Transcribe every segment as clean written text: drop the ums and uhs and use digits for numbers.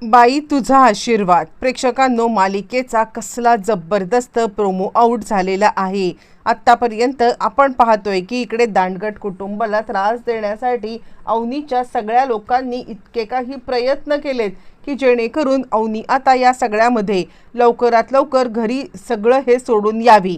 बाई तुझा आशीर्वाद. प्रेक्षकांनो, मालिकेचा कसला जबरदस्त प्रोमो आउट झालेला आहे. आत्तापर्यंत आपण पाहतोय की इकडे दांडगट कुटुंबाला त्रास देण्यासाठी अवनीच्या सगळ्या लोकांनी इतके काही प्रयत्न केलेत की जेणेकरून अवनी आता या सगळ्यामध्ये लवकरात लवकर घरी सगळं हे सोडून यावी.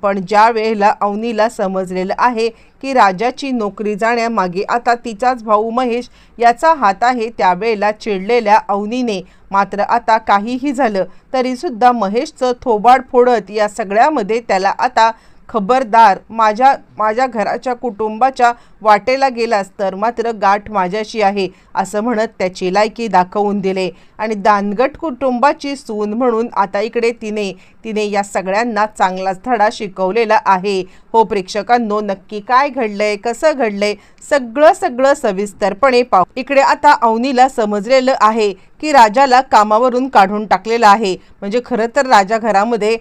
पण ज्या वेळेला अवनीला समजलेलं आहे की राजाची नोकरी जाण्यामागे आता तिचाच भाऊ महेश याचा हात आहे, त्यावेळेला चिडलेल्या अवनीने मात्र आता काहीही झालं तरीसुद्धा महेशचं थोबाड फोडत या सगळ्यामध्ये त्याला आता खबरदार, माझ्या घराच्या कुटुंबाच्या वाटेला गेलास तर मात्र गाठ माझ्याशी आहे असं म्हणत त्याची लायकी दाखवून दिले. आणि दानगट कुटुंबाची सून म्हणून आता इकडे तिने या सगळ्यांना चांगलाच धडा शिकवलेला आहे. हो प्रेक्षकांनो, नक्की काय घडलंय, कसं घडलंय, सगळं सविस्तरपणे पाहू. इकडे आता अवनीला समजलेलं आहे की राजाला कामावरून काढून टाकलेलं आहे. म्हणजे खरं तर राजा घरामध्ये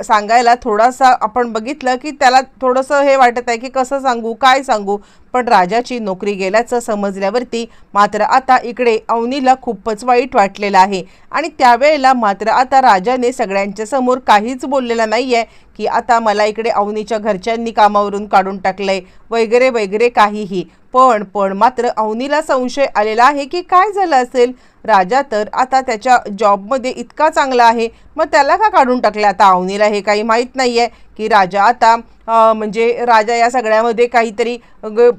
सांगायला थोडासा आपण बघितलं की त्याला थोडंसं हे वाटत आहे की कसं सांगू, काय सांगू, पण राजाची नोकरी गेल्याचं समजल्यावरती मात्र आता इकडे अवनीला खूपच वाईट वाटलेलं आहे. आणि त्यावेळेला मात्र आता राजाने सगळ्यांच्या समोर काहीच बोललेलं नाही आहे की आता मला इकडे अवनीच्या घरच्यांनी कामावरून काढून टाकलंय वगैरे वगैरे काहीही. पण मात्र अवनीला संशय आलेला आहे की काय झालं असेल. राजा तर आता त्याच्या जॉबमध्ये इतका चांगला आहे, मग त्याला का काढून टाकलं. आता अवनीला हे काही माहीत नाही आहे की राजा आता म्हणजे राजा या सगळ्यामध्ये काहीतरी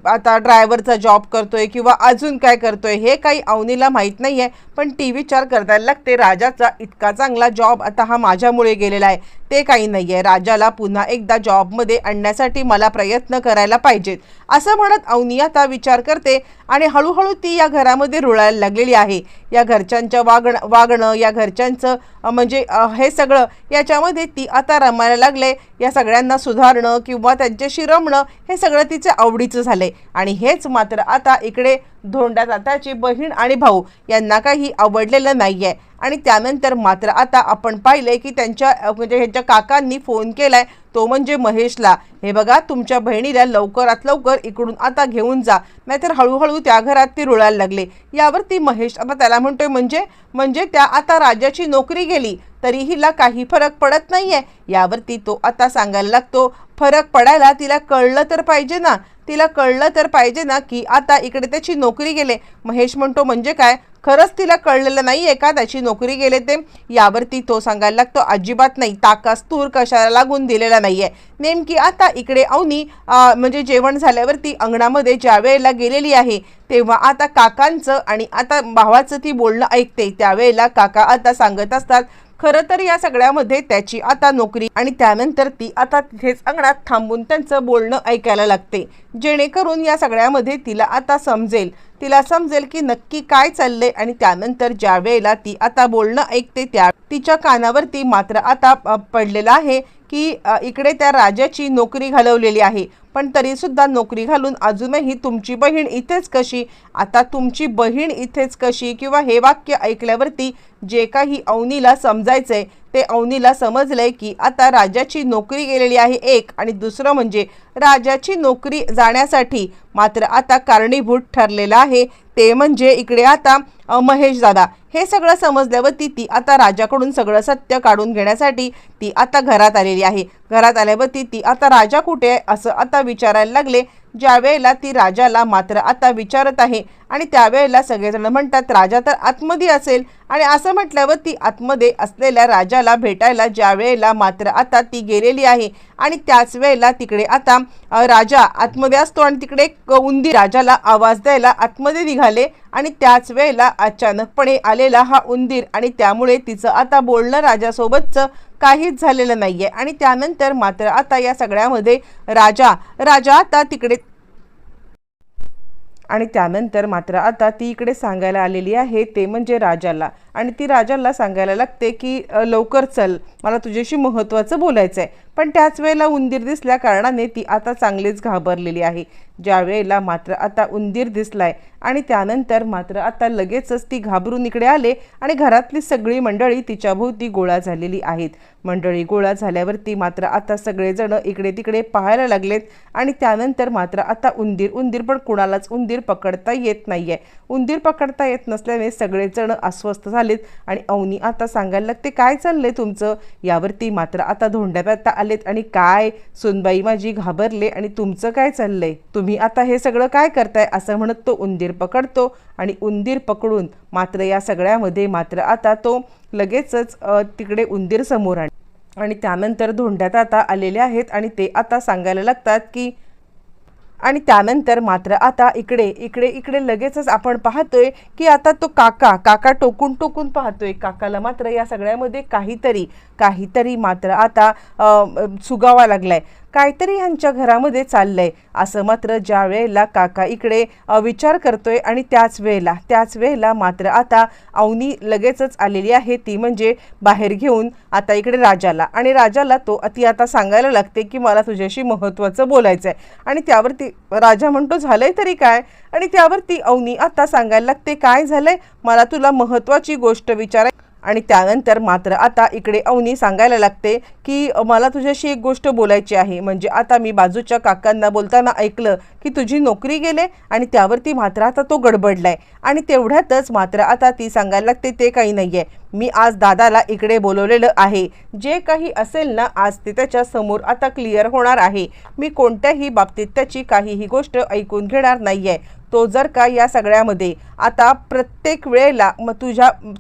आता ड्रायव्हरचा जॉब करतोय किंवा अजून काय करतोय हे काही अवनीला माहीत नाही आहे. पण विचार करायला लागते, राजाचा इतका चांगला जॉब आता हा माझ्यामुळे गेलेला आहे ते काही नाही आहे. राजाला पुन्हा एकदा जॉबमध्ये आणण्यासाठी मला प्रयत्न करायला पाहिजेत असं म्हणत अवनी आता विचार करते. आणि हळूहळू ती या घरामध्ये रुळायला लागलेली आहे. या घरच्यांच्या वागणं या घरच्यांचं म्हणजे हे सगळं याच्यामध्ये ती आता रमायला लागले. या सगळ्यांना सुधारणं किंवा त्यांच्याशी रमणं हे सगळं तिचे आवडीचं झालंय. आणि हेच मात्र आता इकडे धोंड्या तात्याची बहीण आणि भाऊ यांना काही आवडलेलं नाही आहे. आणि त्यानंतर मात्र आता आपण पाहिलंय की त्यांच्या म्हणजे ह्यांच्या काकांनी फोन केलाय, तो म्हणजे महेशला. हे बघा, तुमच्या बहिणीला लवकरात लवकर इकडून आता घेऊन जा, नाहीतर हळूहळू त्या घरात ती रुळायला लागले. यावरती महेश आता त्याला म्हणतोय म्हणजे त्या आता राजाची नोकरी गेली तरी हिला काही फरक पडत नाहीये. यावरती तो आता सांगायला लागतो, फरक पडायला तिला कळलं तर पाहिजे ना की आता इकडे त्याची नोकरी गेले. महेश म्हणतो म्हणजे काय, खरंच तिला कळलेलं नाही आहे का त्याची नोकरी गेले ते. यावरती तो सांगायला लागतो, अजिबात नाही, ताकास तूर कशाला लागून दिलेला नाही आहे. नेमकी आता इकडे अवनी म्हणजे जेवण झाल्यावरती अंगणामध्ये ज्या वेळेला गेलेली आहे तेव्हा आता काकांचं आणि आता भावाचं ती बोलणं ऐकते. त्यावेळेला काका आता सांगत असतात खरं तर या सगळ्यामध्ये त्याची आता नोकरी. आणि त्यानंतर ती आता तिथेच अंगणात थांबून त्यांचं बोलणं ऐकायला लागते, जेणेकरून या सगळ्यामध्ये तिला आता समजेल की नक्की काय चाललंय. आणि त्यानंतर ज्या वेळेला ती आता बोलणं ऐकते त्या तिच्या कानावरती मात्र आता पडलेलं आहे की इकडे त्या राजाची नोकरी घालवलेली आहे, पण तरीसुद्धा नोकरी घालून अजूनही तुमची बहीण इथेच कशी. आता तुमची बहीण इथेच कशी किंवा हे वाक्य ऐकल्यावरती जे काही अवनीला समजायचंय ते अवनीला समजलंय की आता राजाची नोकरी गेलेली आहे एक, आणि दुसरं म्हणजे राजाची नोकरी जाण्यासाठी मात्र आता कारणीभूत ठरलेला आहे ते म्हणजे इकडे आता महेश दादा. हे सगळं समजल्यावरती ती आता राजाकडून सगळं सत्य काढून घेण्यासाठी ती आता घरात आलेली आहे. घरात आल्यावरती ती आता राजा कुठे आहे असं आता विचारायला लागले. ज्या वेळेला ती राजाला मात्र आता विचारत आहे आणि त्यावेळेला सगळेजण म्हणतात राजा तर आतमध्ये असेल. आणि असं म्हटल्यावर ती आतमध्ये असलेल्या राजाला भेटायला ज्या वेळेला मात्र आता ती गेलेली आहे. आणि त्याच वेळेला तिकडे आता राजा आतमध्ये असतो आणि तिकडे उंदीर राजाला आवाज द्यायला आतमध्ये निघाले. आणि त्याच वेळेला अचानकपणे आलेला हा उंदीर, आणि त्यामुळे तिचं आता बोलणं राजासोबतचं काहीच झालेलं नाहीये. आणि त्यानंतर मात्र आता या सगळ्यामध्ये राजा आता तिकडे आणि त्यानंतर मात्र आता ती इकडे सांगायला आलेली आहे ते म्हणजे राजाला. आणि ती राजाला सांगायला लागते की लवकर चल, मला तुझ्याशी महत्त्वाचं बोलायचं आहे. पण त्याच वेळेला उंदीर दिसल्या कारणाने ती आता चांगलीच घाबरलेली आहे. ज्या वेळेला मात्र आता उंदीर दिसलाय आणि त्यानंतर मात्र आता लगेचच ती घाबरून इकडे आले आणि घरातली सगळी मंडळी तिच्याभोवती गोळा झालेली आहेत. मंडळी गोळा झाल्यावरती मात्र आता सगळेजण इकडे तिकडे पाहायला लागलेत आणि त्यानंतर मात्र आता उंदीर पण कुणालाच उंदीर पकडता येत नाहीये. उंदीर पकडता येत नसल्याने सगळेजण अस्वस्थ झालेत आणि अवनी आता सांगायला लागते, काय चाललंय तुमचं? यावरती मात्र आता धोंड्यात आलेत आणि काय सुनबाई माझी घाबरले आणि तुमचं काय चाललंय? तुम्ही आता हे सगळं काय करताय? असं म्हणत तो उंदीर पकडतो आणि उंदीर पकडून मात्र या सगळ्यामध्ये मात्र आता तो लगेचच तिकडे उंदीर समोर आणि त्यानंतर धोंड्यात आता आलेले आहेत आणि ते आता सांगायला लागतात की आणि त्यानंतर मात्र आता इकडे लगेचच आपण पाहतोय की आता तो काका टोकून पाहतोय. काकाला मात्र या सगळ्यामध्ये काहीतरी मात्र आता सुगावा लागलाय, काहीतरी ह्यांच्या घरामध्ये चाललंय असं मात्र ज्या वेळेला काका इकडे विचार करतोय आणि त्याच वेळेला मात्र आता अवनी लगेचच आलेली आहे, ती म्हणजे बाहेर घेऊन आता इकडे राजाला ती आता सांगायला लागते की मला तुझ्याशी महत्त्वाचं बोलायचं आहे. आणि त्यावरती राजा म्हणतो झालंय तरी काय? आणि त्यावरती अवनी आता सांगायला लागते, काय झालंय? मला तुला महत्त्वाची गोष्ट विचाराय. आणि त्यानंतर मात्र आता इकडे अवनी सांगायला लागते की मला तुझ्याशी एक गोष्ट बोलायची आहे. म्हणजे आता मी बाजूच्या काकांना बोलताना ऐकलं की तुझी नोकरी गेले आणि त्यावरती मात्र आता तो गडबडलाय. आणि तेवढ्यातच मात्र आता ती सांगायला लागते, ते काही नाहीये, मी आज दादाला इकडे बोलवलेलं आहे. जे काही असेल ना आज ते त्याच्या समोर आता क्लिअर होणार आहे. मी कोणत्याही बाबतीत त्याची काहीही गोष्ट ऐकून घेणार नाहीये. तो जर का या सगळ्यामध्ये आता प्रत्येक वेळेला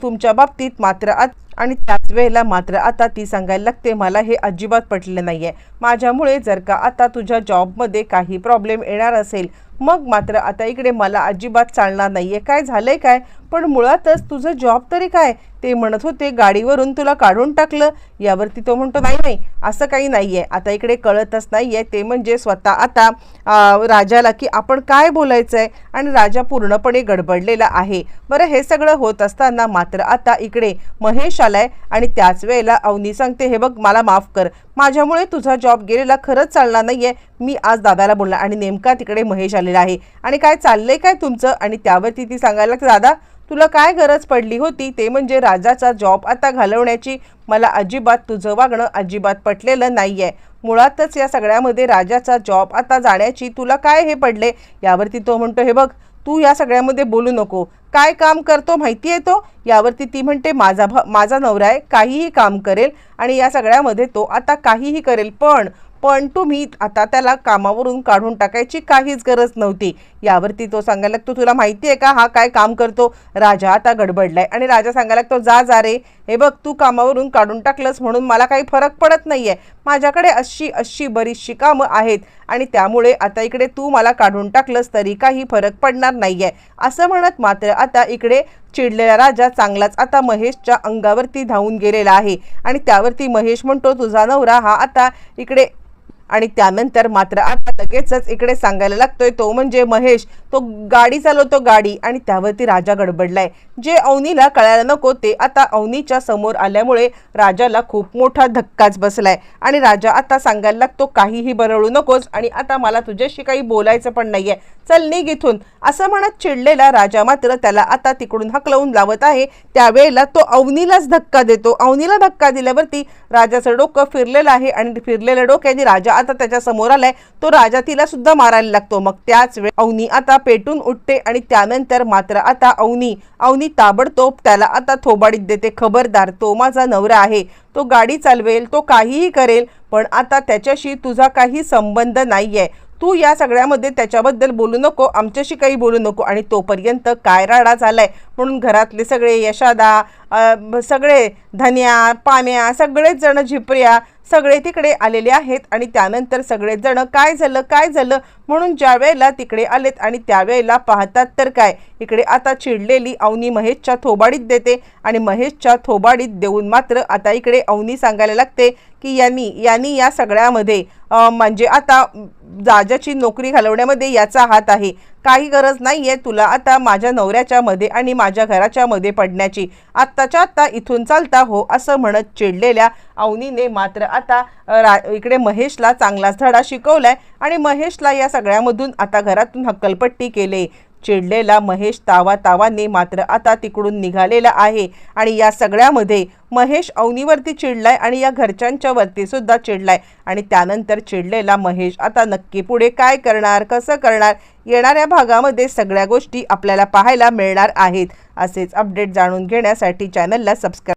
तुमच्या बाबतीत मात्र आणि त्याच वेळेला मात्र आता ती सांगायला लागते, मला हे अजिबात पटलं नाहीये. माझ्यामुळे जर का आता तुझ्या जॉबमध्ये काही प्रॉब्लेम येणार असेल मग मात्र आता इकडे मला अजिबात चालणार नाहीये. काय झालंय काय? पण मुळातच तुझं जॉब तरी काय? ते म्हणत होते गाडीवरून तुला काढून टाकलं. यावरती तो म्हणतो, नाही असं काही नाहीये. आता इकडे कळतच नाहीये ते म्हणजे स्वतः आता राजाला की आपण काय बोलायचं आहे आणि राजा पूर्णपणे गडबडलेला आहे. बरं, हे सगळं होत असताना मात्र आता इकडे महेश आलाय आणि त्याच वेळेला अवनी सांगते, हे बघ मला माफ कर, माझ्यामुळे तुझा जॉब गेलेला खरंच चालणार नाहीये. मी आज दादाला बोलणार. आणि नेमका तिकडे महेश आलेला आहे आणि काय चाललंय काय तुमचं? आणि त्यावरती ती सांगायला लागते, दादा तुला काय गरज पडली होती? ते म्हणजे राजाचा जॉब आता घालवण्याची. मला अजिबात तुझं वागणं अजिबात पटलेलं नाहीये. मुळातच या सगळ्यामध्ये राजाचा जॉब आता जाण्याची तुला काय हे पडले? यावरती तो म्हणतो, हे बघ तू या सगळ्यामध्ये बोलू नको. काय काम करतो माहिती आहे तो? यावरती ती म्हणते, माझा नवरा आहे, काहीही काम करेल आणि या सगळ्यामध्ये तो आता काहीही करेल. पण तुम्ही आता त्याला कामावरून काढून टाकायची काहीच गरज नव्हती. यावरती तो सांगायला लागतो, तुला माहिती आहे का हा काय काम करतो? राजा आता गडबडलाय आणि राजा सांगायला लागतो, जा रे, हे बघ तू कामावरून काढून टाकलंस म्हणून मला काही फरक पडत नाहीये. माझ्याकडे अशी बरीचशी कामं आहेत आणि त्यामुळे आता इकडे तू मला काढून टाकलंस तरी काही फरक पडणार नाहीये. असं म्हणत मात्र आता इकडे चिडलेला राजा चांगलाच आता महेशच्या अंगावरती धावून गेलेला आहे. आणि त्यावरती महेश म्हणतो, तुझा नवरा हा आता इकडे. आणि त्यानंतर मात्र आता लगेचच इकडे सांगायला लागतोय तो म्हणजे महेश, तो गाडी चालवतो गाडी. आणि त्यावरती राजा गडबडलाय. जे अवनीला कळायला नको ते आता अवनीच्या समोर आल्यामुळे राजाला खूप मोठा धक्काच बसलाय. आणि राजा आता सांगायला लागतो, काहीही बरळू नकोस आणि आता मला तुझ्याशी काही बोलायचं पण नाहीये, चल निघ इथून. असं म्हणत चिडलेला राजा मात्र त्याला आता तिकडून हकलवून लावत आहे. त्यावेळेला तो अवनीलाच धक्का देतो. अवनीला धक्का दिल्यावरती राजाचं डोकं फिरलेलं आहे आणि फिरलेल्या डोक्याने राजा आता त्याच्या समोर आलाय. तो राजा तिला सुद्धा मारायला लागतो. मग त्याच वेळी अवनी आता पेटून उठते आणि त्यानंतर मात्र आता अवनी ताबडतोब त्याला आता थोबाडीत देते, खबरदार, तो माझा नवरा आहे, तो गाडी चालवेल, तो काहीही करेल, पण आता त्याच्याशी तुझा काही संबंध नाहीये. तू या सगळ्यामध्ये त्याच्याबद्दल बोलू नको, आमच्याशी काही बोलू नको. आणि तोपर्यंत काय राडा झालाय म्हणून घरातले सगळे यशादा, सगळे धन्या, पाम्या, सगळेच जण, झिपऱ्या सगळे तिकडे आलेले आहेत. आणि त्यानंतर सगळेच जण काय झालं म्हणून ज्या वेळेला तिकडे आलेत आणि त्यावेळेला पाहतात तर काय, इकडे आता चिडलेली अवनी महेशच्या थोबाडीत देते. आणि महेशच्या थोबाडीत देऊन मात्र आता इकडे अवनी सांगायला लागते की यांनी या सगळ्यामध्ये म्हणजे आता राजाची नोकरी घालवण्यामध्ये याचा हात आहे. काही गरज नाहीये तुला आता माझ्या नवऱ्याच्या मध्ये आणि माझ्या घराच्या मध्ये पडण्याची, आत्ताच्या आत्ता इथून चालता हो असं म्हणत चिडलेल्या अवनीने मात्र आता इकडे महेशला चांगलाच धडा शिकवलाय आणि महेशला या सगळ्यामधून आता घरातून हक्कलपट्टी केले। चिडलेला महेश तावातावाने मात्र आता तिकडून निघालेला आहे आणि या सगळ्यामध्ये महेश अवनीवरती चिडलाय आणि या घरच्यांच्या वरती सुद्धा चिडलाय आणि त्यानंतर चिडलेला महेश आता नक्की पुढे काय करणार, कसं करणार, येणाऱ्या भागामध्ये सगळ्या गोष्टी आपल्याला पाहायला मिळणार आहेत। असेच अपडेट जाणून घेण्यासाठी चॅनलला सबस्क्राईब